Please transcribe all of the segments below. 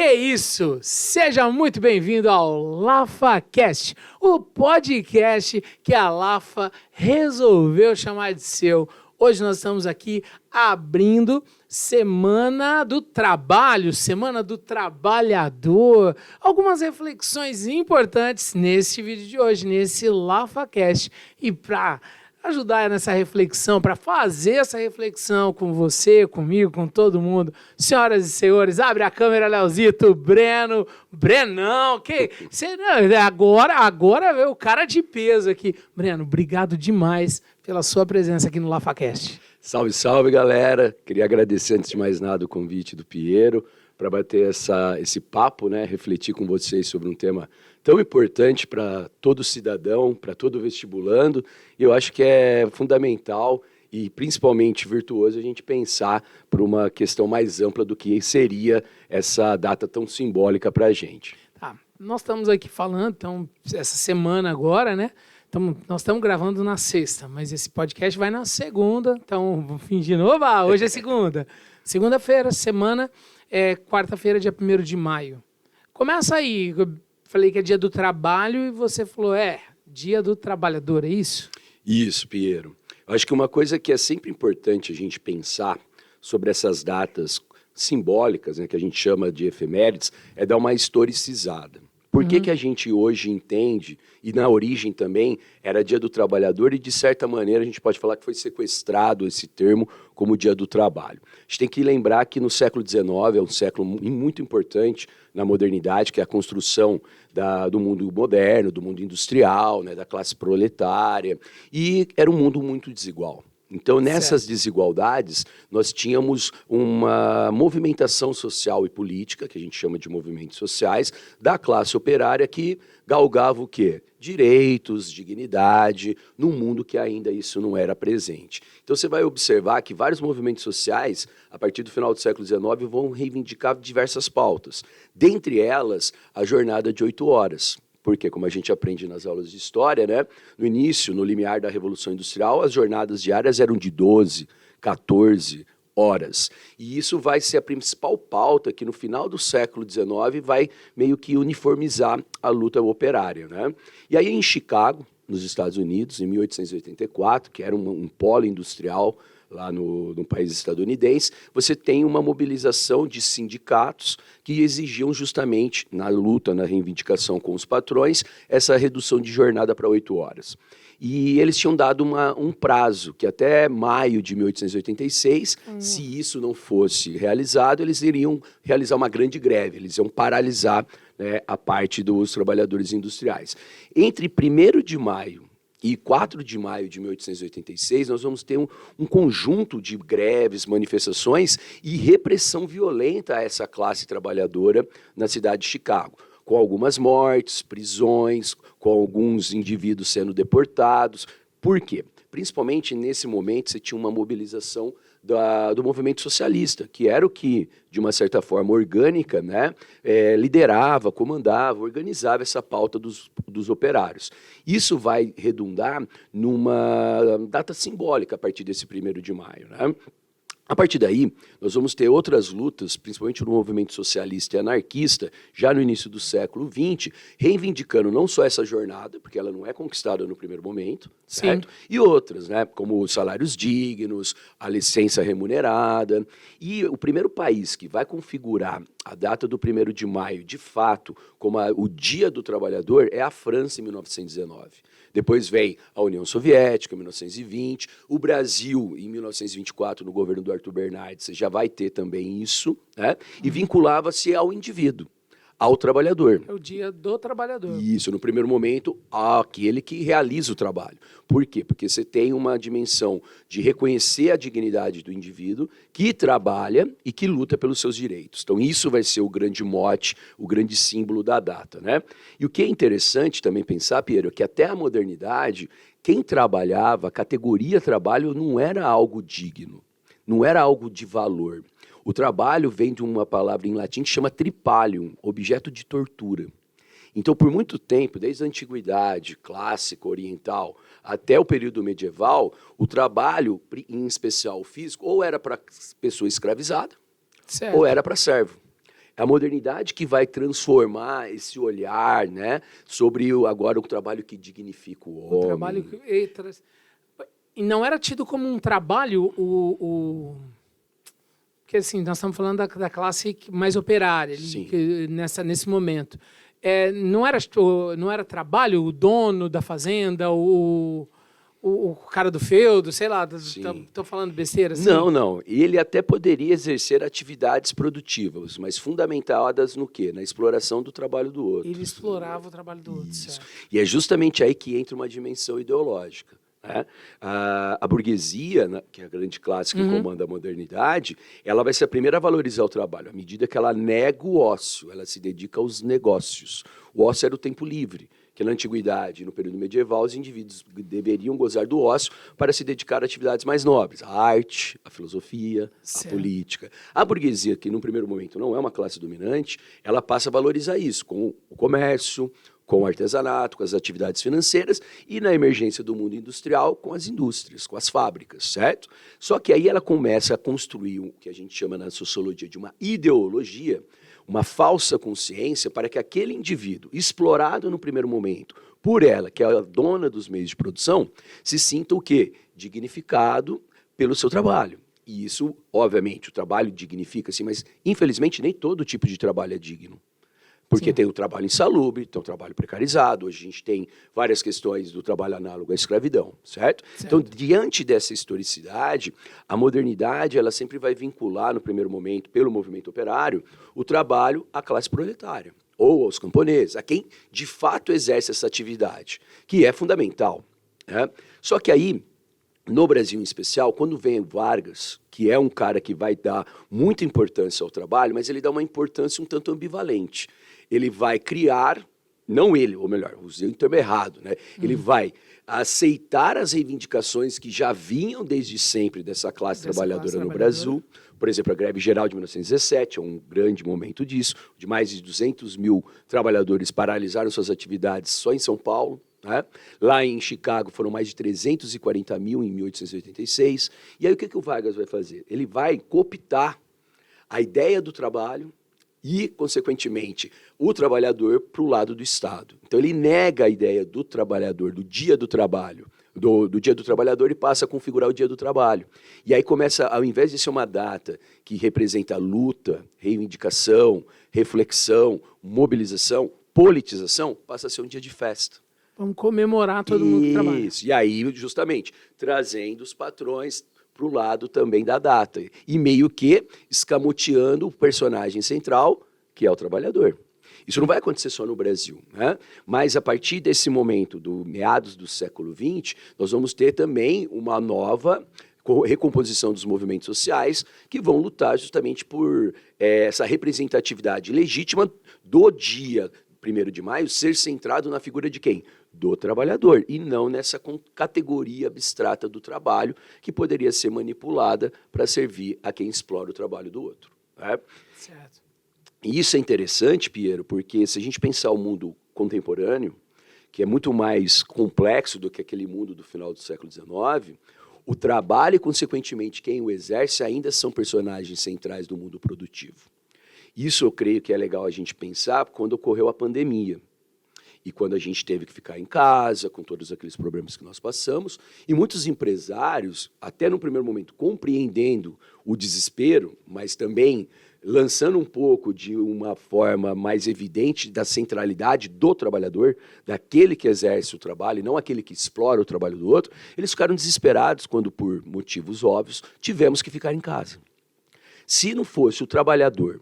Que isso! Seja muito bem-vindo ao LafaCast, o podcast que a Lafa resolveu chamar de seu. Hoje nós estamos aqui abrindo Semana do Trabalho, Semana do Trabalhador. Algumas reflexões importantes nesse vídeo de hoje, nesse LafaCast. E para ajudar nessa reflexão, para fazer essa reflexão com você, comigo, com todo mundo. Senhoras e senhores, abre a câmera, Leozito, Brenão, agora veio o cara de peso aqui. Breno, obrigado demais pela sua presença aqui no LafaCast. Salve, salve, galera. Queria agradecer, antes de mais nada, o convite do Piero para bater esse papo, né? Refletir com vocês sobre um tema tão importante para todo cidadão, para todo vestibulando. E eu acho que é fundamental e principalmente virtuoso a gente pensar por uma questão mais ampla do que seria essa data tão simbólica para a gente. Tá, nós estamos aqui falando, então, essa semana agora, né? Nós estamos gravando na sexta, mas esse podcast vai na segunda, então vamos fingir de novo. Hoje é segunda. Segunda-feira, semana, quarta-feira, dia 1º de maio. Começa aí, eu falei que é dia do trabalho e você falou, dia do trabalhador, é isso? Isso, Piero. Eu acho que uma coisa que é sempre importante a gente pensar sobre essas datas simbólicas, né, que a gente chama de efemérides, é dar uma historicizada. Por que a gente hoje entende, e na origem também, era Dia do Trabalhador e, de certa maneira, a gente pode falar que foi sequestrado esse termo como Dia do Trabalho. A gente tem que lembrar que no século XIX, é um século muito importante na modernidade, que é a construção do mundo moderno, do mundo industrial, né, da classe proletária, e era um mundo muito desigual. Então, nessas desigualdades, nós tínhamos uma movimentação social e política, que a gente chama de movimentos sociais, da classe operária que galgava o quê? Direitos, dignidade, num mundo que ainda isso não era presente. Então, você vai observar que vários movimentos sociais, a partir do final do século XIX, vão reivindicar diversas pautas. Dentre elas, a jornada de 8 horas. Porque, como a gente aprende nas aulas de história, né, no início, no limiar da Revolução Industrial, as jornadas diárias eram de 12, 14 horas. E isso vai ser a principal pauta que, no final do século XIX, vai meio que uniformizar a luta operária, né? E aí, em Chicago, nos Estados Unidos, em 1884, que era um polo industrial lá no país estadunidense, você tem uma mobilização de sindicatos que exigiam justamente, na luta, na reivindicação com os patrões, essa redução de jornada para 8 horas. E eles tinham dado um prazo, que até maio de 1886, se isso não fosse realizado, eles iriam realizar uma grande greve, eles iam paralisar, né, a parte dos trabalhadores industriais. Entre 1º de maio e 4 de maio de 1886, nós vamos ter um conjunto de greves, manifestações e repressão violenta a essa classe trabalhadora na cidade de Chicago, com algumas mortes, prisões, com alguns indivíduos sendo deportados. Por quê? Principalmente nesse momento você tinha uma mobilização do movimento socialista, que era o que, de uma certa forma orgânica, né, liderava, comandava, organizava essa pauta dos operários. Isso vai redundar numa data simbólica a partir desse 1º de maio, né? A partir daí, nós vamos ter outras lutas, principalmente no movimento socialista e anarquista, já no início do século XX, reivindicando não só essa jornada, porque ela não é conquistada no primeiro momento, certo? E outras, né, como os salários dignos, a licença remunerada. E o primeiro país que vai configurar a data do 1º de maio, de fato, como o Dia do Trabalhador, é a França, em 1919. Depois vem a União Soviética, em 1920. O Brasil, em 1924, no governo do Arthur Bernardes, já vai ter também isso, né? E vinculava-se ao indivíduo, ao trabalhador. É o Dia do Trabalhador. Isso, no primeiro momento, aquele que realiza o trabalho. Por quê? Porque você tem uma dimensão de reconhecer a dignidade do indivíduo que trabalha e que luta pelos seus direitos. Então, isso vai ser o grande mote, o grande símbolo da data, né? E o que é interessante também pensar, Piero, é que até a modernidade, quem trabalhava, a categoria trabalho não era algo digno, não era algo de valor. O trabalho vem de uma palavra em latim que chama tripalium, objeto de tortura. Então, por muito tempo, desde a antiguidade clássica, oriental, até o período medieval, o trabalho, em especial o físico, ou era para pessoa escravizada, ou era para servo. É a modernidade que vai transformar esse olhar, né, sobre agora o trabalho que dignifica o homem. O trabalho e não era tido como um trabalho porque assim, nós estamos falando da classe mais operária, nesse momento. Não era trabalho o dono da fazenda, o cara do feudo, sei lá, estou falando besteira assim? Não. Ele até poderia exercer atividades produtivas, mas fundamentadas no quê? Na exploração do trabalho do outro. Ele explorava o trabalho do outro, Isso. certo. E é justamente aí que entra uma dimensão ideológica. Né? A burguesia, né, que é a grande classe que comanda a modernidade, ela vai ser a primeira a valorizar o trabalho, à medida que ela nega o ócio, ela se dedica aos negócios. O ócio era o tempo livre, que na antiguidade, no período medieval, os indivíduos deveriam gozar do ócio para se dedicar a atividades mais nobres, a arte, a filosofia, a política. A burguesia, que num primeiro momento não é uma classe dominante, ela passa a valorizar isso com o comércio, com o artesanato, com as atividades financeiras e, na emergência do mundo industrial, com as indústrias, com as fábricas, certo? Só que aí ela começa a construir o que a gente chama na sociologia de uma ideologia, uma falsa consciência para que aquele indivíduo, explorado no primeiro momento por ela, que é a dona dos meios de produção, se sinta o quê? Dignificado pelo seu trabalho. E isso, obviamente, o trabalho dignifica, sim, mas infelizmente nem todo tipo de trabalho é digno. Porque tem o trabalho insalubre, tem o trabalho precarizado, hoje a gente tem várias questões do trabalho análogo à escravidão, certo? Então, diante dessa historicidade, a modernidade ela sempre vai vincular, no primeiro momento, pelo movimento operário, o trabalho à classe proletária, ou aos camponeses, a quem de fato exerce essa atividade, que é fundamental. Né? Só que aí, no Brasil em especial, quando vem Vargas, que é um cara que vai dar muita importância ao trabalho, mas ele dá uma importância um tanto ambivalente. Ele vai criar, não ele, ou melhor, usei o termo errado, né? Ele vai aceitar as reivindicações que já vinham desde sempre dessa classe trabalhadora no Brasil. Por exemplo, a greve geral de 1917 é um grande momento disso, de mais de 200 mil trabalhadores paralisaram suas atividades só em São Paulo. Né? Lá em Chicago foram mais de 340 mil em 1886. E aí o que o Vargas vai fazer? Ele vai cooptar a ideia do trabalho e, consequentemente, o trabalhador para o lado do Estado. Então ele nega a ideia do trabalhador, do dia do trabalho, do dia do trabalhador e passa a configurar o dia do trabalho. E aí começa, ao invés de ser uma data que representa luta, reivindicação, reflexão, mobilização, politização, passa a ser um dia de festa. Vamos comemorar todo mundo que trabalha. Isso, e aí, justamente, trazendo os patrões para o lado também da data. E meio que escamoteando o personagem central, que é o trabalhador. Isso não vai acontecer só no Brasil, né? Mas a partir desse momento, do meados do século XX, nós vamos ter também uma nova recomposição dos movimentos sociais que vão lutar justamente por essa representatividade legítima do dia 1º de maio ser centrado na figura de quem? Do trabalhador, e não nessa categoria abstrata do trabalho que poderia ser manipulada para servir a quem explora o trabalho do outro. Né? Certo. E isso é interessante, Piero, porque se a gente pensar o mundo contemporâneo, que é muito mais complexo do que aquele mundo do final do século XIX, o trabalho e, consequentemente, quem o exerce ainda são personagens centrais do mundo produtivo. Isso eu creio que é legal a gente pensar quando ocorreu a pandemia. E quando a gente teve que ficar em casa, com todos aqueles problemas que nós passamos, e muitos empresários, até no primeiro momento, compreendendo o desespero, mas também lançando um pouco de uma forma mais evidente da centralidade do trabalhador, daquele que exerce o trabalho, e não aquele que explora o trabalho do outro, eles ficaram desesperados quando, por motivos óbvios, tivemos que ficar em casa. Se não fosse o trabalhador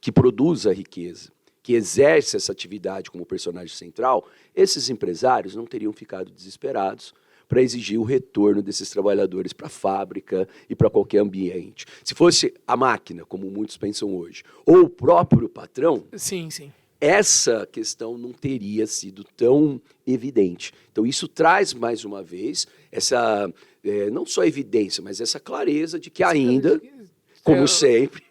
que produz a riqueza, que exerce essa atividade como personagem central, esses empresários não teriam ficado desesperados para exigir o retorno desses trabalhadores para a fábrica e para qualquer ambiente. Se fosse a máquina, como muitos pensam hoje, ou o próprio patrão, sim. Essa questão não teria sido tão evidente. Então isso traz, mais uma vez, essa não só evidência, mas essa clareza de que ainda... Como sempre.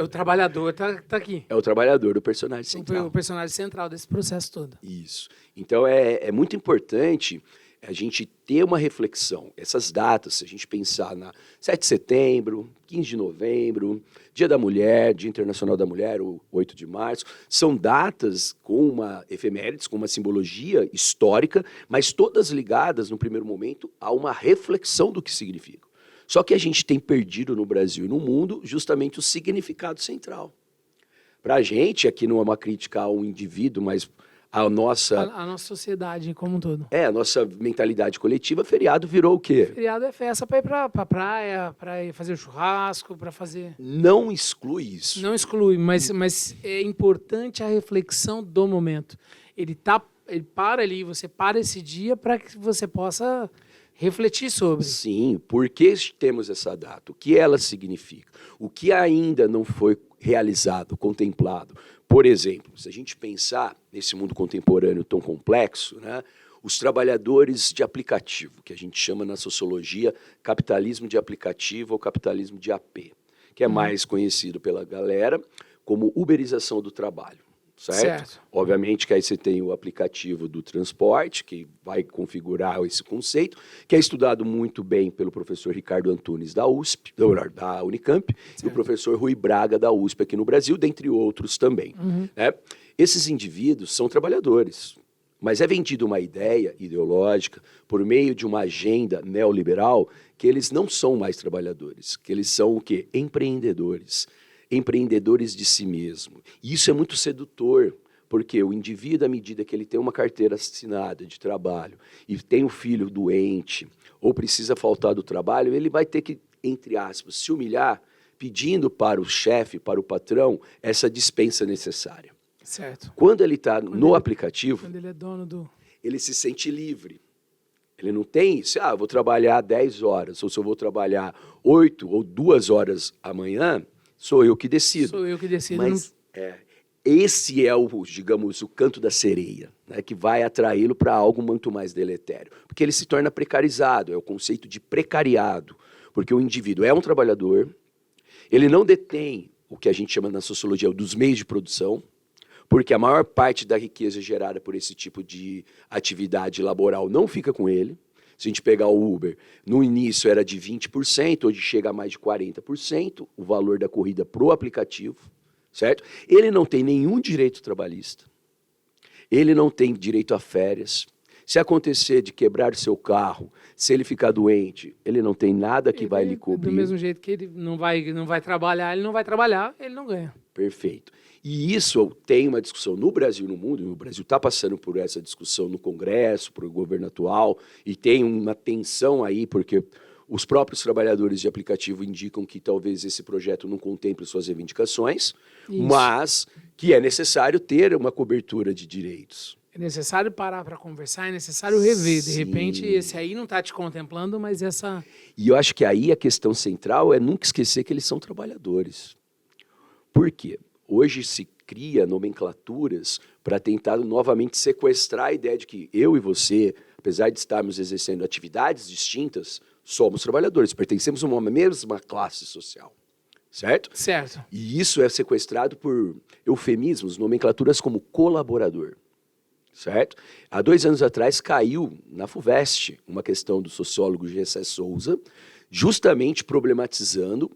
O trabalhador está aqui. É o trabalhador, o personagem central. O personagem central desse processo todo. Isso. Então, é muito importante a gente ter uma reflexão. Essas datas, se a gente pensar na 7 de setembro, 15 de novembro, Dia da Mulher, Dia Internacional da Mulher, o 8 de março, são datas com uma efemérides, com uma simbologia histórica, mas todas ligadas, no primeiro momento, a uma reflexão do que significa. Só que a gente tem perdido no Brasil e no mundo justamente o significado central. Para a gente, aqui não é uma crítica ao indivíduo, mas a nossa... A nossa sociedade como um todo. A nossa mentalidade coletiva, feriado virou o quê? Feriado é festa para ir para praia, para ir fazer churrasco, para fazer... Não exclui isso. Não exclui, mas é importante a reflexão do momento. Ele para ali, você para esse dia para que você possa refletir sobre. Sim, por que temos essa data? O que ela significa? O que ainda não foi realizado, contemplado? Por exemplo, se a gente pensar nesse mundo contemporâneo tão complexo, né, os trabalhadores de aplicativo, que a gente chama na sociologia capitalismo de aplicativo ou capitalismo de AP, que é mais conhecido pela galera como uberização do trabalho. Certo? Obviamente que aí você tem o aplicativo do transporte, que vai configurar esse conceito, que é estudado muito bem pelo professor Ricardo Antunes da USP, da Unicamp, e o professor Rui Braga da USP aqui no Brasil, dentre outros também. Né? Esses indivíduos são trabalhadores, mas é vendida uma ideia ideológica por meio de uma agenda neoliberal que eles não são mais trabalhadores, que eles são o quê? Empreendedores de si mesmo. E isso é muito sedutor, porque o indivíduo, à medida que ele tem uma carteira assinada de trabalho e tem um filho doente ou precisa faltar do trabalho, ele vai ter que, entre aspas, se humilhar pedindo para o chefe, para o patrão, essa dispensa necessária. Certo. Quando ele está no aplicativo, quando ele é dono do... ele se sente livre. Ele não tem isso, eu vou trabalhar 10 horas, ou se eu vou trabalhar 8 ou 2 horas amanhã, sou eu que decido. Sou eu que decido. Mas esse é digamos, o canto da sereia, né, que vai atraí-lo para algo muito mais deletério. Porque ele se torna precarizado, é o conceito de precariado. Porque o indivíduo é um trabalhador, ele não detém o que a gente chama na sociologia dos meios de produção, porque a maior parte da riqueza gerada por esse tipo de atividade laboral não fica com ele. Se a gente pegar o Uber, no início era de 20%, hoje chega a mais de 40%, o valor da corrida para o aplicativo, certo? Ele não tem nenhum direito trabalhista, ele não tem direito a férias. Se acontecer de quebrar seu carro, se ele ficar doente, ele não tem nada que vai lhe cobrir. Do mesmo jeito que ele não vai trabalhar, ele não ganha. Perfeito. E isso tem uma discussão no Brasil e no mundo, o Brasil está passando por essa discussão no Congresso, por o governo atual, e tem uma tensão aí, porque os próprios trabalhadores de aplicativo indicam que talvez esse projeto não contemple suas reivindicações, mas que é necessário ter uma cobertura de direitos. É necessário parar para conversar, é necessário rever. De repente, esse aí não está te contemplando, mas essa... E eu acho que aí a questão central é nunca esquecer que eles são trabalhadores. Por quê? Hoje se cria nomenclaturas para tentar novamente sequestrar a ideia de que eu e você, apesar de estarmos exercendo atividades distintas, somos trabalhadores, pertencemos a uma mesma classe social, certo? Certo. E isso é sequestrado por eufemismos, nomenclaturas como colaborador, certo? Há 2 anos atrás caiu na FUVEST uma questão do sociólogo Gessé Souza, justamente problematizando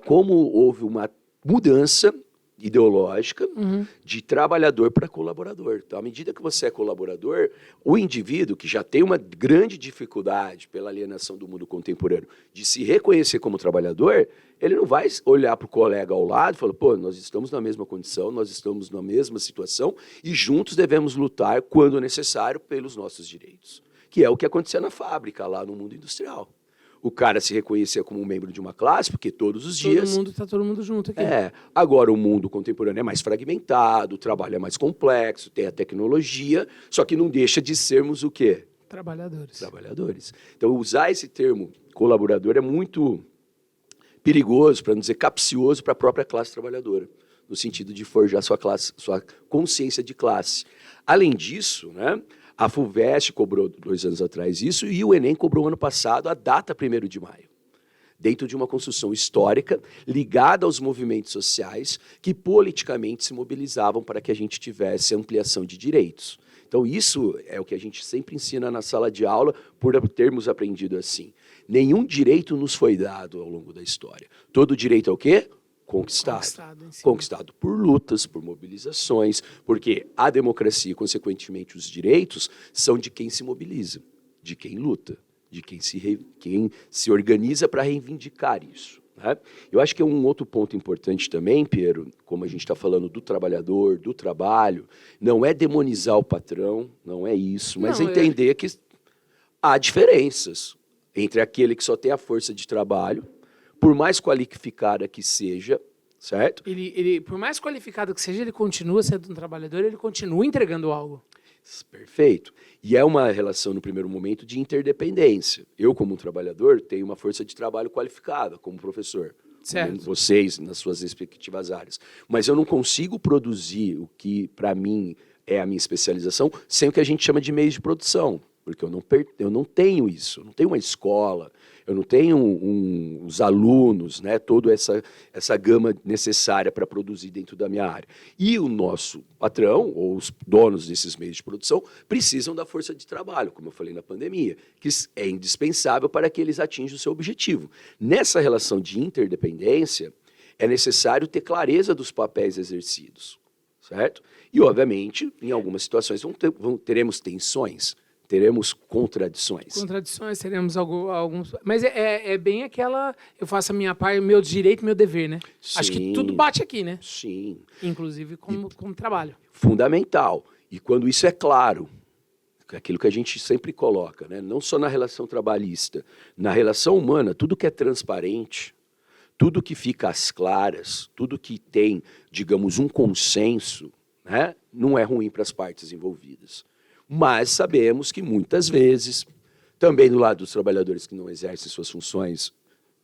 como houve uma mudança ideológica de trabalhador para colaborador. Então, à medida que você é colaborador, o indivíduo que já tem uma grande dificuldade pela alienação do mundo contemporâneo de se reconhecer como trabalhador, ele não vai olhar para o colega ao lado e falar, pô, nós estamos na mesma condição, nós estamos na mesma situação e juntos devemos lutar, quando necessário, pelos nossos direitos. Que é o que acontecia na fábrica, lá no mundo industrial. O cara se reconhecia como um membro de uma classe, porque todos os dias... Está todo mundo junto aqui. Agora o mundo contemporâneo é mais fragmentado, o trabalho é mais complexo, tem a tecnologia, só que não deixa de sermos o quê? Trabalhadores. Então, usar esse termo colaborador é muito perigoso, para não dizer capcioso, para a própria classe trabalhadora, no sentido de forjar sua consciência de classe. Além disso, né, a FUVEST cobrou 2 anos atrás isso e o Enem cobrou ano passado a data 1º de maio, dentro de uma construção histórica ligada aos movimentos sociais que politicamente se mobilizavam para que a gente tivesse ampliação de direitos. Então, isso é o que a gente sempre ensina na sala de aula, por termos aprendido assim. Nenhum direito nos foi dado ao longo da história. Todo direito é o quê? Conquistado. Conquistado por lutas, por mobilizações, porque a democracia, consequentemente, os direitos, são de quem se mobiliza, de quem luta, de quem se organiza para reivindicar isso. Né? Eu acho que é um outro ponto importante também, Piero, como a gente está falando do trabalhador, do trabalho, não é demonizar o patrão, não é isso, mas entender que há diferenças entre aquele que só tem a força de trabalho, por mais qualificada que seja, certo? Ele, por mais qualificado que seja, ele continua sendo um trabalhador, ele continua entregando algo. Perfeito. E é uma relação, no primeiro momento, de interdependência. Eu, como um trabalhador, tenho uma força de trabalho qualificada, como professor. Certo. Vocês, nas suas respectivas áreas. Mas eu não consigo produzir o que, para mim, é a minha especialização, sem o que a gente chama de meios de produção. Porque eu não tenho isso, eu não tenho uma escola, eu não tenho os alunos, né, toda essa gama necessária para produzir dentro da minha área. E o nosso patrão, ou os donos desses meios de produção, precisam da força de trabalho, como eu falei na pandemia, que é indispensável para que eles atinjam o seu objetivo. Nessa relação de interdependência, é necessário ter clareza dos papéis exercidos, certo? E, obviamente, em algumas situações teremos tensões, teremos contradições. Contradições, teremos alguns... Mas é bem aquela... Eu faço a minha parte, meu direito, meu dever, né? Sim, acho que tudo bate aqui, né? Sim. Inclusive como trabalho. Fundamental. E quando isso é claro, aquilo que a gente sempre coloca, né? Não só na relação trabalhista, na relação humana, tudo que é transparente, tudo que fica às claras, tudo que tem, digamos, um consenso, né? Não é ruim para as partes envolvidas. Mas sabemos que muitas vezes, também do lado dos trabalhadores que não exercem suas funções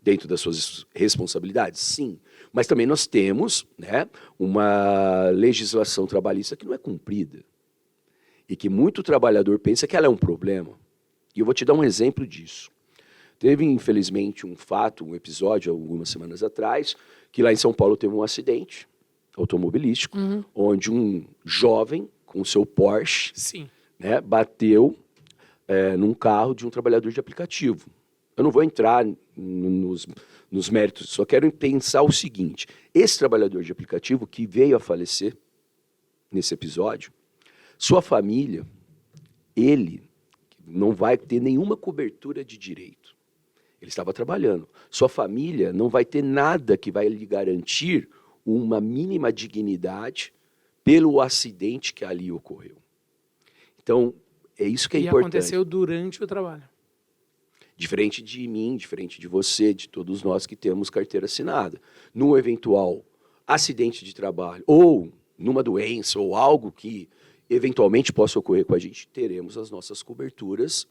dentro das suas responsabilidades, sim. Mas também nós temos, né, uma legislação trabalhista que não é cumprida. E que muito trabalhador pensa que ela é um problema. E eu vou te dar um exemplo disso. Teve, infelizmente, um episódio, algumas semanas atrás, que lá em São Paulo teve um acidente automobilístico, onde um jovem com o seu Porsche... Sim. Né, bateu num carro de um trabalhador de aplicativo. Eu não vou entrar nos méritos, só quero pensar o seguinte: esse trabalhador de aplicativo que veio a falecer nesse episódio, sua família, ele não vai ter nenhuma cobertura de direito. Ele estava trabalhando. Sua família não vai ter nada que vai lhe garantir uma mínima dignidade pelo acidente que ali ocorreu. Então, é isso que é importante. E aconteceu durante o trabalho. Diferente de mim, diferente de você, de todos nós que temos carteira assinada. Num eventual acidente de trabalho, ou numa doença, ou algo que eventualmente possa ocorrer com a gente, teremos as nossas coberturas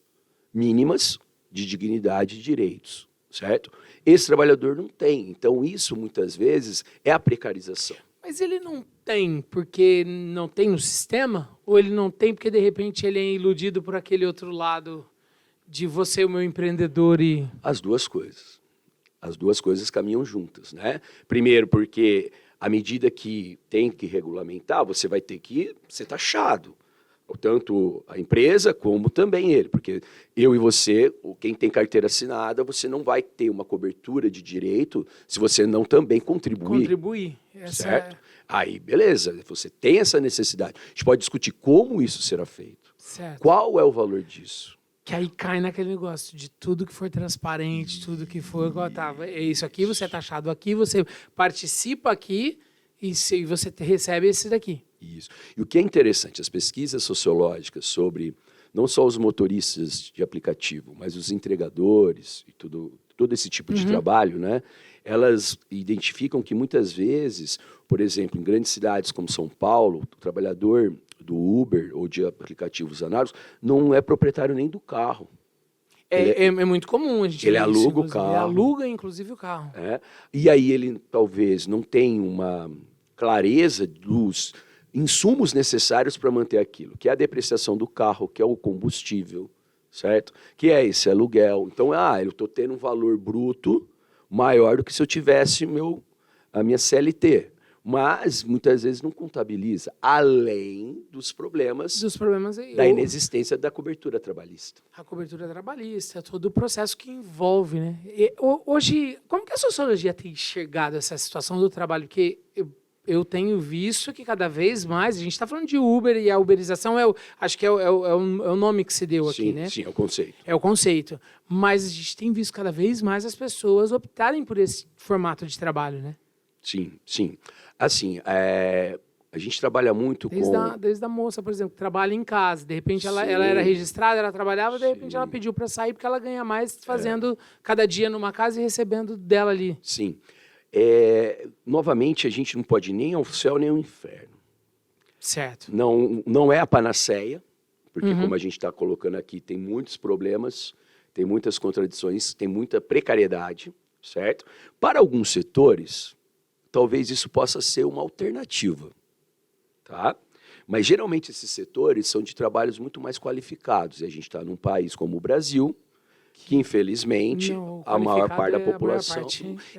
mínimas de dignidade e direitos, certo? Esse trabalhador não tem. Então, isso, muitas vezes, é a precarização. Mas ele não tem porque não tem no sistema? Ou ele não tem porque, de repente, ele é iludido por aquele outro lado de você, o meu empreendedor e... As duas coisas. As duas coisas caminham juntas, né? Primeiro, porque à medida que tem que regulamentar, você vai ter que ser taxado. Tanto a empresa como também ele. Porque eu e você, quem tem carteira assinada, você não vai ter uma cobertura de direito se você não também contribuir. Certo? Aí, beleza, você tem essa necessidade. A gente pode discutir como isso será feito. Certo. Qual é o valor disso? Que aí cai naquele negócio de tudo que for transparente, tudo que for... é isso aqui, você é taxado aqui, você participa aqui e você recebe esse daqui. Isso. E o que é interessante, as pesquisas sociológicas sobre não só os motoristas de aplicativo, mas os entregadores e todo esse tipo de trabalho, né? Elas identificam que muitas vezes, por exemplo, em grandes cidades como São Paulo, o trabalhador do Uber ou de aplicativos análogos não é proprietário nem do carro. É muito comum a gente ele ver aluga isso, o carro. Ele aluga, inclusive, o carro. E aí ele talvez não tenha uma clareza dos insumos necessários para manter aquilo, que é a depreciação do carro, que é o combustível, certo? Que é esse aluguel. Então, eu estou tendo um valor bruto maior do que se eu tivesse a minha CLT. mas muitas vezes não contabiliza, além dos problemas da inexistência da cobertura trabalhista. A cobertura trabalhista, todo o processo que envolve, né? Hoje, como que a sociologia tem enxergado essa situação do trabalho? Porque eu tenho visto que cada vez mais, a gente está falando de Uber, e a uberização acho que é o nome que se deu aqui, né? Sim, é o conceito. É o conceito. Mas a gente tem visto cada vez mais as pessoas optarem por esse formato de trabalho, né? Sim. Assim, a gente trabalha muito desde a moça, por exemplo, que trabalha em casa. De repente, ela era registrada, ela trabalhava, de repente ela pediu para sair, porque ela ganha mais fazendo cada dia numa casa e recebendo dela ali. Sim. Novamente, a gente não pode ir nem ao céu nem ao inferno. Certo. Não é a panaceia, porque como a gente está colocando aqui, tem muitos problemas, tem muitas contradições, tem muita precariedade, certo? Para alguns setores, talvez isso possa ser uma alternativa, tá? Mas geralmente esses setores são de trabalhos muito mais qualificados, e a gente está num país como o Brasil, que infelizmente a maior parte da população,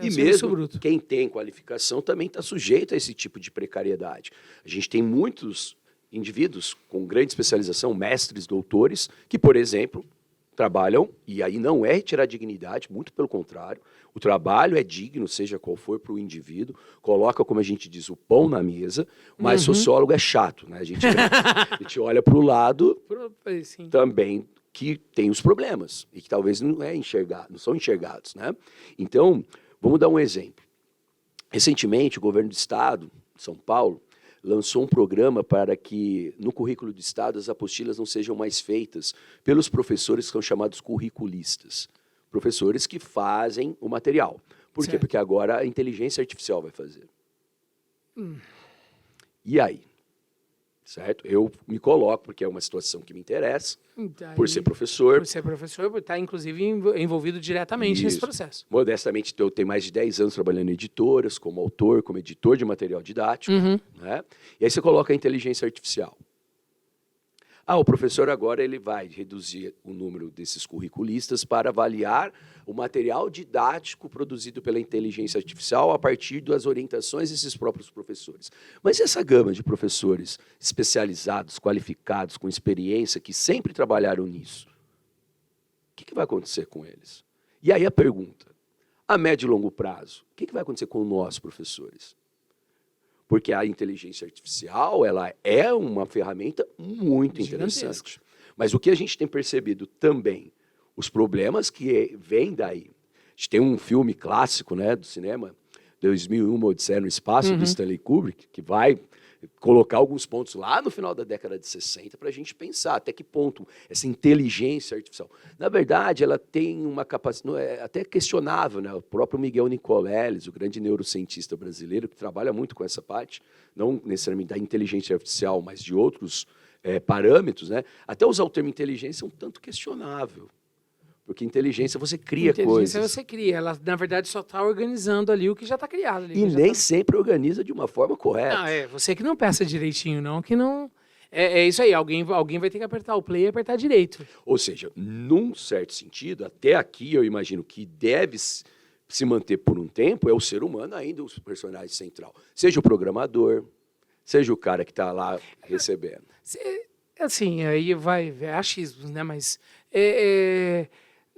e mesmo quem tem qualificação também está sujeito a esse tipo de precariedade. A gente tem muitos indivíduos com grande especialização, mestres, doutores, que, por exemplo, trabalham, e aí não é retirar dignidade, muito pelo contrário, o trabalho é digno, seja qual for para o indivíduo, coloca, como a gente diz, o pão na mesa, mas sociólogo é chato, né? A gente olha para o lado também que tem os problemas, e que talvez não são enxergados, né? Então, vamos dar um exemplo. Recentemente, o governo do estado de São Paulo lançou um programa para que, no currículo do estado, as apostilas não sejam mais feitas pelos professores que são chamados curriculistas. Professores que fazem o material. Por quê? Porque agora a inteligência artificial vai fazer. E aí? Certo? Eu me coloco, porque é uma situação que me interessa, por ser professor. Por ser professor, por estar, inclusive, envolvido diretamente nesse processo. Modestamente, eu tenho mais de 10 anos trabalhando em editoras, como autor, como editor de material didático. Né? E aí você coloca a inteligência artificial. O professor agora ele vai reduzir o número desses curriculistas para avaliar o material didático produzido pela inteligência artificial a partir das orientações desses próprios professores. Mas essa gama de professores especializados, qualificados, com experiência, que sempre trabalharam nisso, o que vai acontecer com eles? E aí a pergunta, a médio e longo prazo, o que vai acontecer com nós, professores? Porque a inteligência artificial ela é uma ferramenta muito interessante. Mas o que a gente tem percebido também, os problemas que vêm daí. A gente tem um filme clássico, né, do cinema, 2001, Uma Odisseia no Espaço, do Stanley Kubrick, que vai colocar alguns pontos lá no final da década de 60 para a gente pensar até que ponto essa inteligência artificial. Na verdade, ela tem uma capacidade, até questionável, né? O próprio Miguel Nicoleles, o grande neurocientista brasileiro, que trabalha muito com essa parte, não necessariamente da inteligência artificial, mas de outros parâmetros, né? Até usar o termo inteligência é um tanto questionável. Porque inteligência você cria coisas. Inteligência você cria. Ela, na verdade, só está organizando ali o que já está criado. Ali, e nem sempre organiza de uma forma correta. Não, você que não peça direitinho, não, que não... É isso aí, alguém vai ter que apertar o play e apertar direito. Ou seja, num certo sentido, até aqui eu imagino que deve se manter por um tempo, é o ser humano ainda o personagem central. Seja o programador, seja o cara que está lá recebendo. Assim, aí vai achismos, né? Mas...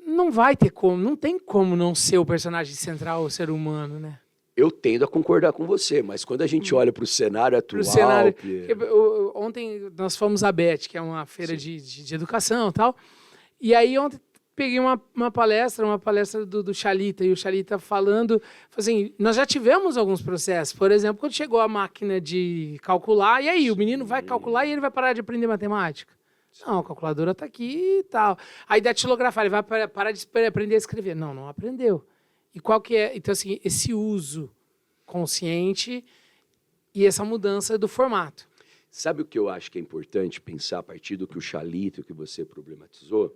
não vai ter como, não tem como não ser o personagem central, o ser humano, né? Eu tendo a concordar com você, mas quando a gente olha para o cenário atual... Ontem nós fomos à BET, que é uma feira de educação e tal, e aí ontem peguei uma palestra do Chalita, e o Chalita falando, assim, nós já tivemos alguns processos, por exemplo, quando chegou a máquina de calcular, e aí o menino vai calcular e ele vai parar de aprender matemática? Não, a calculadora está aqui e tal. Aí datilografar, ele vai parar de aprender a escrever. Não aprendeu. E qual que é? Então, assim, esse uso consciente e essa mudança do formato. Sabe o que eu acho que é importante pensar a partir do que o Chalita, o que você problematizou?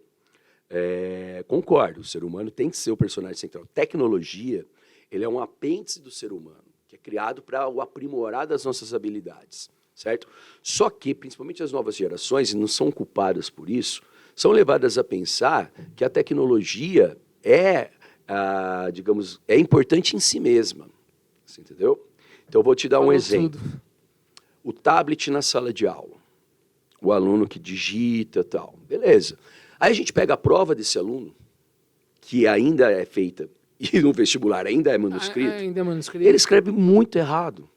Concordo, o ser humano tem que ser o personagem central. Tecnologia, ele é um apêndice do ser humano, que é criado para o aprimorar das nossas habilidades. Certo? Só que, principalmente as novas gerações, e não são culpadas por isso, são levadas a pensar que a tecnologia é importante em si mesma. Você entendeu? Então, eu vou te dar um Falou exemplo. tudo. O tablet na sala de aula. O aluno que digita e tal. Beleza. Aí a gente pega a prova desse aluno, que ainda é feita, e no vestibular ainda é manuscrito, Ainda é manuscrito. ele escreve muito errado.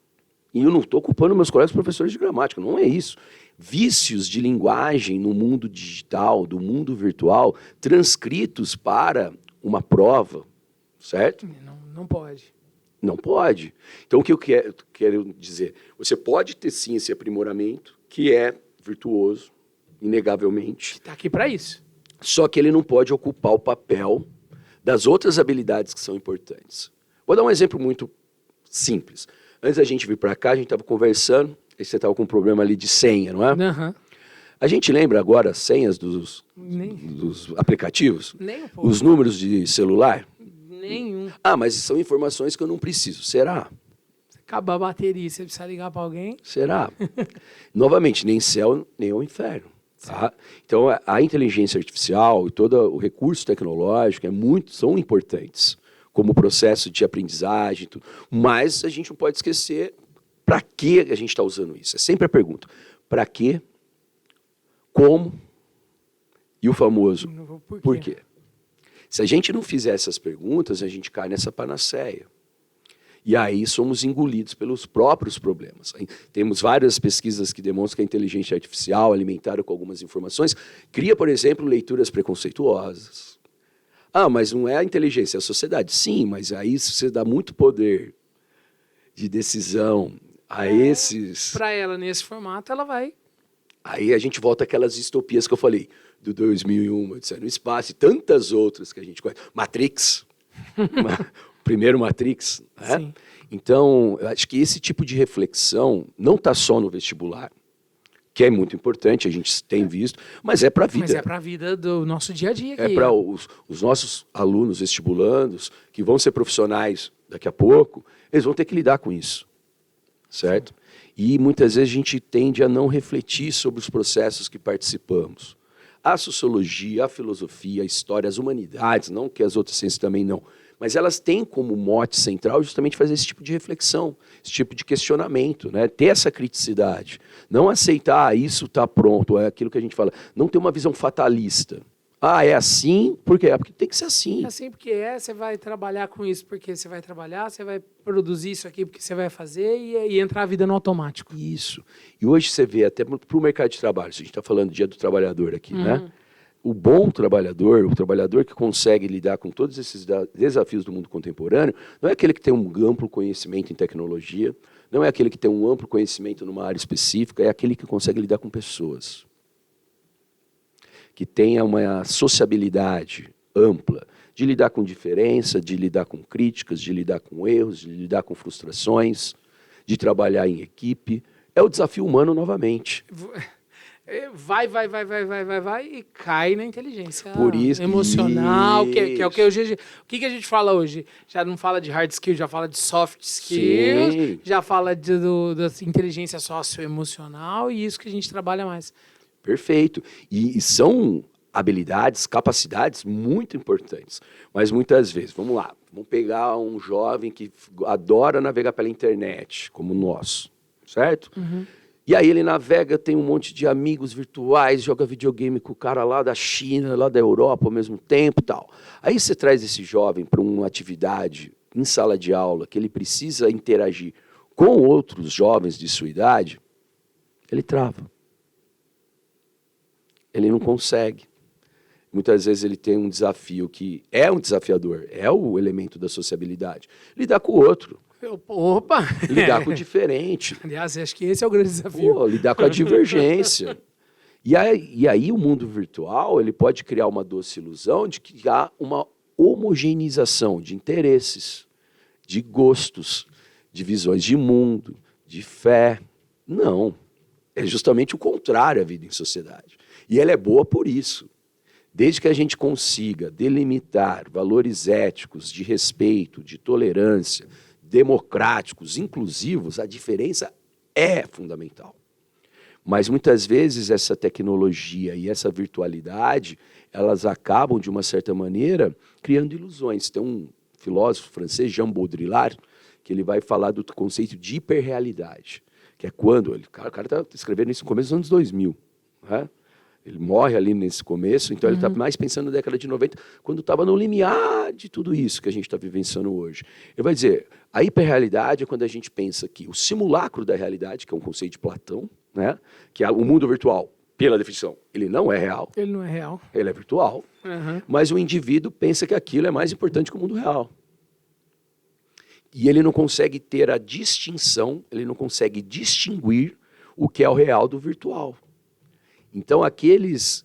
E eu não estou culpando meus colegas professores de gramática, não é isso. Vícios de linguagem no mundo digital, do mundo virtual, transcritos para uma prova, certo? Não pode. Não pode. Então, o que eu quero dizer? Você pode ter, sim, esse aprimoramento, que é virtuoso, inegavelmente. Está aqui para isso. Só que ele não pode ocupar o papel das outras habilidades que são importantes. Vou dar um exemplo muito simples. Antes da gente vir para cá, a gente estava conversando, e você estava com um problema ali de senha, não é? Uhum. A gente lembra agora as senhas dos aplicativos? Nem um pouco. Os números de celular? Nenhum. Ah, mas são informações que eu não preciso. Será? Acabar a bateria, você precisa ligar para alguém. Será? Novamente, nem céu, nem o inferno. Tá? Então, a inteligência artificial e todo o recurso tecnológico são importantes como processo de aprendizagem, tudo. Mas a gente não pode esquecer para que a gente está usando isso. É sempre a pergunta. Para quê? Como? E o famoso, por quê? Se a gente não fizer essas perguntas, a gente cai nessa panaceia. E aí somos engolidos pelos próprios problemas. Temos várias pesquisas que demonstram que a inteligência artificial, alimentada com algumas informações, cria, por exemplo, leituras preconceituosas. Ah, mas não é a inteligência, é a sociedade. Sim, mas aí você dá muito poder de decisão a esses... Para ela, nesse formato, ela vai... Aí a gente volta àquelas distopias que eu falei, do 2001, Odisseia no Espaço, e tantas outras que a gente conhece. Matrix, o primeiro Matrix. Né? Sim. Então, eu acho que esse tipo de reflexão não está só no vestibular, que é muito importante, a gente tem visto, mas é para a vida. Mas é para a vida do nosso dia a dia. É para os nossos alunos vestibulandos, que vão ser profissionais daqui a pouco, eles vão ter que lidar com isso, certo? Sim. E muitas vezes a gente tende a não refletir sobre os processos que participamos. A sociologia, a filosofia, a história, as humanidades, não que as outras ciências também não, mas elas têm como mote central justamente fazer esse tipo de reflexão, esse tipo de questionamento, né? Ter essa criticidade. Não aceitar, isso está pronto, é aquilo que a gente fala. Não ter uma visão fatalista. Ah, é assim? Por quê? É porque tem que ser assim. É assim porque você vai trabalhar com isso porque você vai trabalhar, você vai produzir isso aqui porque você vai fazer e entrar a vida no automático. Isso. E hoje você vê até para o mercado de trabalho, se a gente está falando do Dia do Trabalhador aqui, né? O bom trabalhador, o trabalhador que consegue lidar com todos esses desafios do mundo contemporâneo, não é aquele que tem um amplo conhecimento em tecnologia, não é aquele que tem um amplo conhecimento numa área específica, é aquele que consegue lidar com pessoas. Que tenha uma sociabilidade ampla, de lidar com diferença, de lidar com críticas, de lidar com erros, de lidar com frustrações, de trabalhar em equipe. É o desafio humano novamente. Vai e cai na inteligência por isso, emocional, que é o que hoje... O que a gente fala hoje? Já não fala de hard skill, já fala de soft skills, sim, já fala da inteligência socioemocional e isso que a gente trabalha mais. Perfeito. E são habilidades, capacidades muito importantes. Mas muitas vezes, vamos lá, vamos pegar um jovem que adora navegar pela internet, como nós, certo? E aí ele navega, tem um monte de amigos virtuais, joga videogame com o cara lá da China, lá da Europa ao mesmo tempo e tal. Aí você traz esse jovem para uma atividade em sala de aula, que ele precisa interagir com outros jovens de sua idade, ele trava. Ele não consegue. Muitas vezes ele tem um desafio que é um desafiador, é o elemento da sociabilidade. Lidar com o outro. Opa! Lidar com o diferente. Aliás, acho que esse é o grande desafio. Lidar com a divergência. E aí o mundo virtual ele pode criar uma doce ilusão de que há uma homogeneização de interesses, de gostos, de visões de mundo, de fé. Não. É justamente o contrário a vida em sociedade. E ela é boa por isso. Desde que a gente consiga delimitar valores éticos de respeito, de tolerância, democráticos, inclusivos, a diferença é fundamental. Mas muitas vezes essa tecnologia e essa virtualidade, elas acabam, de uma certa maneira, criando ilusões. Tem um filósofo francês, Jean Baudrillard, que ele vai falar do conceito de hiperrealidade, que é quando... O cara está escrevendo isso no começo dos anos 2000, né? Ele morre ali nesse começo, então ele está mais pensando na década de 90, quando estava no limiar de tudo isso que a gente está vivenciando hoje. Ele vai dizer, a hiperrealidade é quando a gente pensa que o simulacro da realidade, que é um conceito de Platão, né, que é o mundo virtual, pela definição, ele não é real. Ele não é real. Ele é virtual. Mas o indivíduo pensa que aquilo é mais importante que o mundo real. E ele não consegue ter a distinção, ele não consegue distinguir o que é o real do virtual. Então, aqueles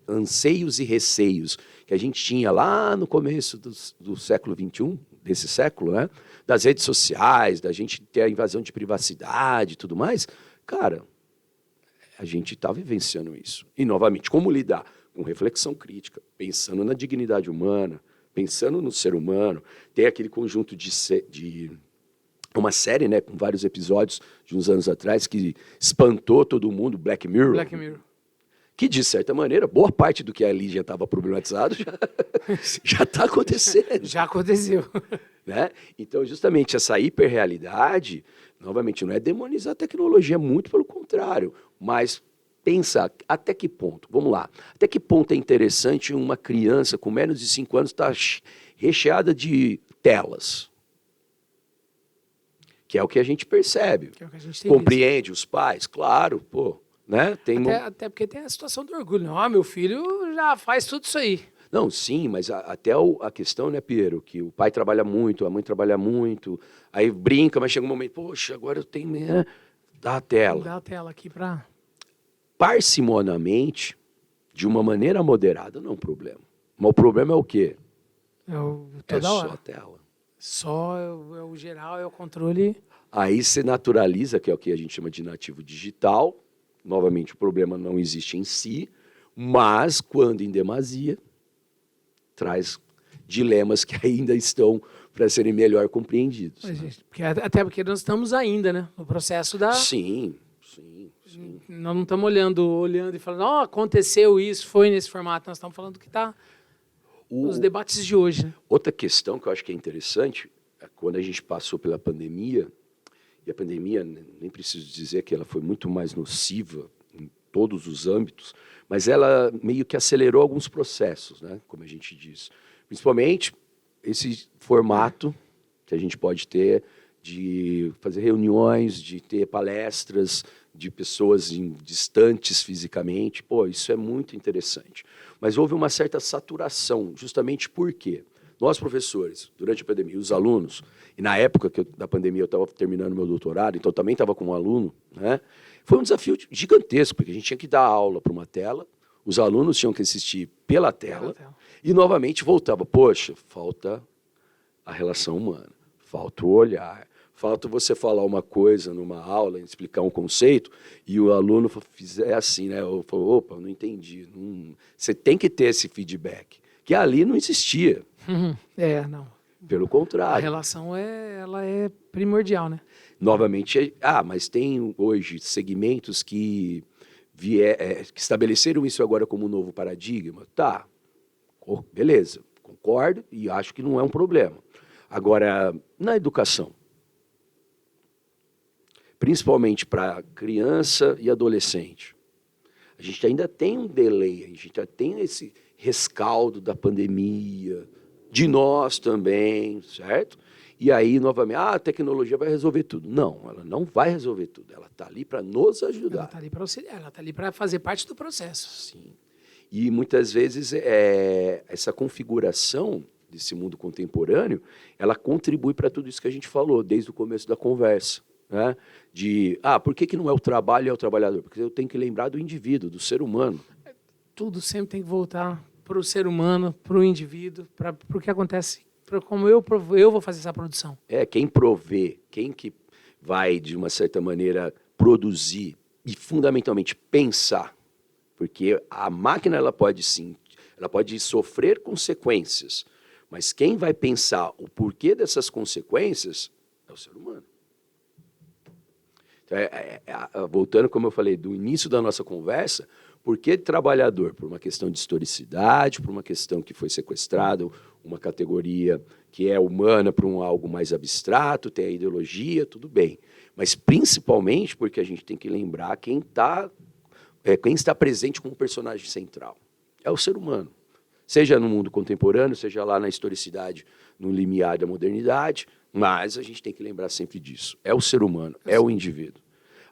anseios e receios que a gente tinha lá no começo do século XXI, desse século, né, das redes sociais, da gente ter a invasão de privacidade e tudo mais, cara, a gente está vivenciando isso. E, novamente, como lidar? Com reflexão crítica, pensando na dignidade humana, pensando no ser humano. Tem aquele conjunto de uma série, né, com vários episódios de uns anos atrás que espantou todo mundo, Black Mirror. Black Mirror. Que, de certa maneira, boa parte do que ali já estava problematizado já está acontecendo. Já aconteceu. Né? Então, justamente, essa hiperrealidade, novamente, não é demonizar a tecnologia, muito pelo contrário, mas pensa até que ponto, vamos lá, até que ponto é interessante uma criança com menos de 5 anos estar recheada de telas? Que é o que a gente percebe. Que é o que a gente tem compreende visto. Os pais? Claro, pô. Né? Até porque tem a situação do orgulho. Não, meu filho já faz tudo isso aí. Não, sim, mas até a questão, né, Piero, que o pai trabalha muito, a mãe trabalha muito, aí brinca, mas chega um momento, poxa, agora eu tenho... Né? Dá a tela. Dá a tela aqui para... Parcimoniamente, de uma maneira moderada, não é um problema. Mas o problema é o quê? Toda hora. Só a tela. Só é o geral, é o controle. Aí você naturaliza, que é o que a gente chama de nativo digital. Novamente, o problema não existe em si, mas, quando em demasia, traz dilemas que ainda estão para serem melhor compreendidos. Até porque nós estamos ainda, né, no processo da... Sim. Nós não estamos olhando e falando, aconteceu isso, foi nesse formato. Nós estamos falando do que está nos debates de hoje. Né? Outra questão que eu acho que é interessante, é quando a gente passou pela pandemia, e a pandemia, nem preciso dizer que ela foi muito mais nociva em todos os âmbitos, mas ela meio que acelerou alguns processos, né, como a gente diz. Principalmente esse formato que a gente pode ter de fazer reuniões, de ter palestras de pessoas distantes fisicamente. Pô, isso é muito interessante. Mas houve uma certa saturação, justamente porque nós, professores, durante a pandemia, os alunos, e na época da pandemia eu estava terminando meu doutorado, então eu também estava com um aluno, né? Foi um desafio gigantesco, porque a gente tinha que dar aula para uma tela, os alunos tinham que assistir pela tela, e novamente voltava, poxa, falta a relação humana, falta o olhar, falta você falar uma coisa numa aula, explicar um conceito, e o aluno fizer assim, né? Eu falo, opa, não entendi. Você tem que ter esse feedback, que ali não existia. Não. Pelo contrário. A relação ela é primordial, né? Novamente, mas tem hoje segmentos que estabeleceram isso agora como um novo paradigma. Tá, beleza, concordo e acho que não é um problema. Agora, na educação, principalmente para criança e adolescente, a gente ainda tem um delay, a gente ainda tem esse rescaldo da pandemia, de nós também, certo? E aí, novamente, a tecnologia vai resolver tudo. Não, ela não vai resolver tudo. Ela está ali para nos ajudar. Ela está ali para auxiliar, ela está ali para fazer parte do processo. Sim. E muitas vezes essa configuração desse mundo contemporâneo, ela contribui para tudo isso que a gente falou desde o começo da conversa. Né? Por que não é o trabalho e é o trabalhador? Porque eu tenho que lembrar do indivíduo, do ser humano. Tudo sempre tem que voltar para o ser humano, para o indivíduo, para o que acontece, para como eu vou fazer essa produção. Quem provê, quem que vai, de uma certa maneira, produzir e, fundamentalmente, pensar. Porque a máquina, ela pode sofrer consequências, mas quem vai pensar o porquê dessas consequências é o ser humano. Então, Voltando, como eu falei, do início da nossa conversa, por que trabalhador? Por uma questão de historicidade, por uma questão que foi sequestrado, uma categoria que é humana para algo mais abstrato, tem a ideologia, tudo bem. Mas principalmente porque a gente tem que lembrar quem está presente como personagem central. É o ser humano. Seja no mundo contemporâneo, seja lá na historicidade, no limiar da modernidade, mas a gente tem que lembrar sempre disso. É o ser humano, é o indivíduo.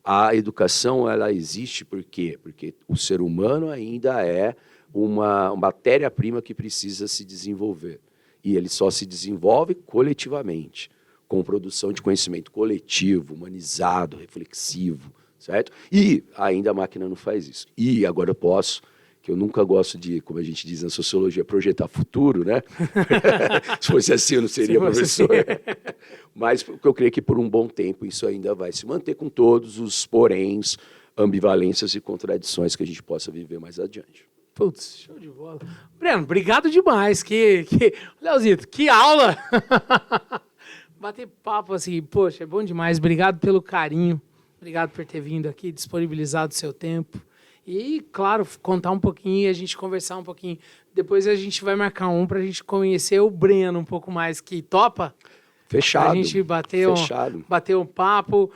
A educação, ela existe por quê? Porque o ser humano ainda é uma matéria-prima que precisa se desenvolver. E ele só se desenvolve coletivamente, com produção de conhecimento coletivo, humanizado, reflexivo, certo? E ainda a máquina não faz isso. E agora eu posso, que eu nunca gosto de, como a gente diz na sociologia, projetar futuro, né? Se fosse assim, eu não seria professor. Mas eu creio que por um bom tempo isso ainda vai se manter com todos os poréns, ambivalências e contradições que a gente possa viver mais adiante. Putz, show de bola. Breno, obrigado demais. Leozito, que aula! Bater papo assim, poxa, é bom demais. Obrigado pelo carinho. Obrigado por ter vindo aqui, disponibilizado o seu tempo. E, claro, contar um pouquinho e a gente conversar um pouquinho. Depois a gente vai marcar para a gente conhecer o Breno um pouco mais, que topa. Fechado. A gente bater um papo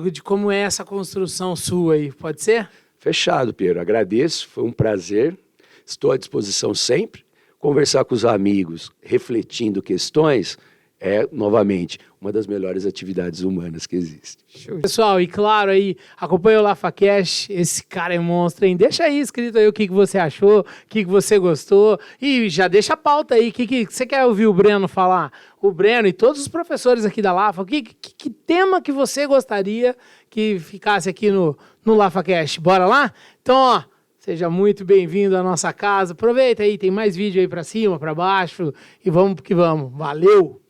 de como é essa construção sua aí. Pode ser? Fechado, Pedro. Agradeço, foi um prazer. Estou à disposição sempre. Conversar com os amigos, refletindo questões, é, novamente, uma das melhores atividades humanas que existe. Pessoal, e claro aí, acompanha o LafaCast, esse cara é monstro, hein? Deixa aí escrito aí o que você achou, o que você gostou, e já deixa a pauta aí, o que você quer ouvir o Breno falar? O Breno e todos os professores aqui da Lafa, que tema que você gostaria que ficasse aqui no LafaCast? Bora lá? Então, ó, seja muito bem-vindo à nossa casa, aproveita aí, tem mais vídeo aí pra cima, pra baixo, e vamos que vamos. Valeu!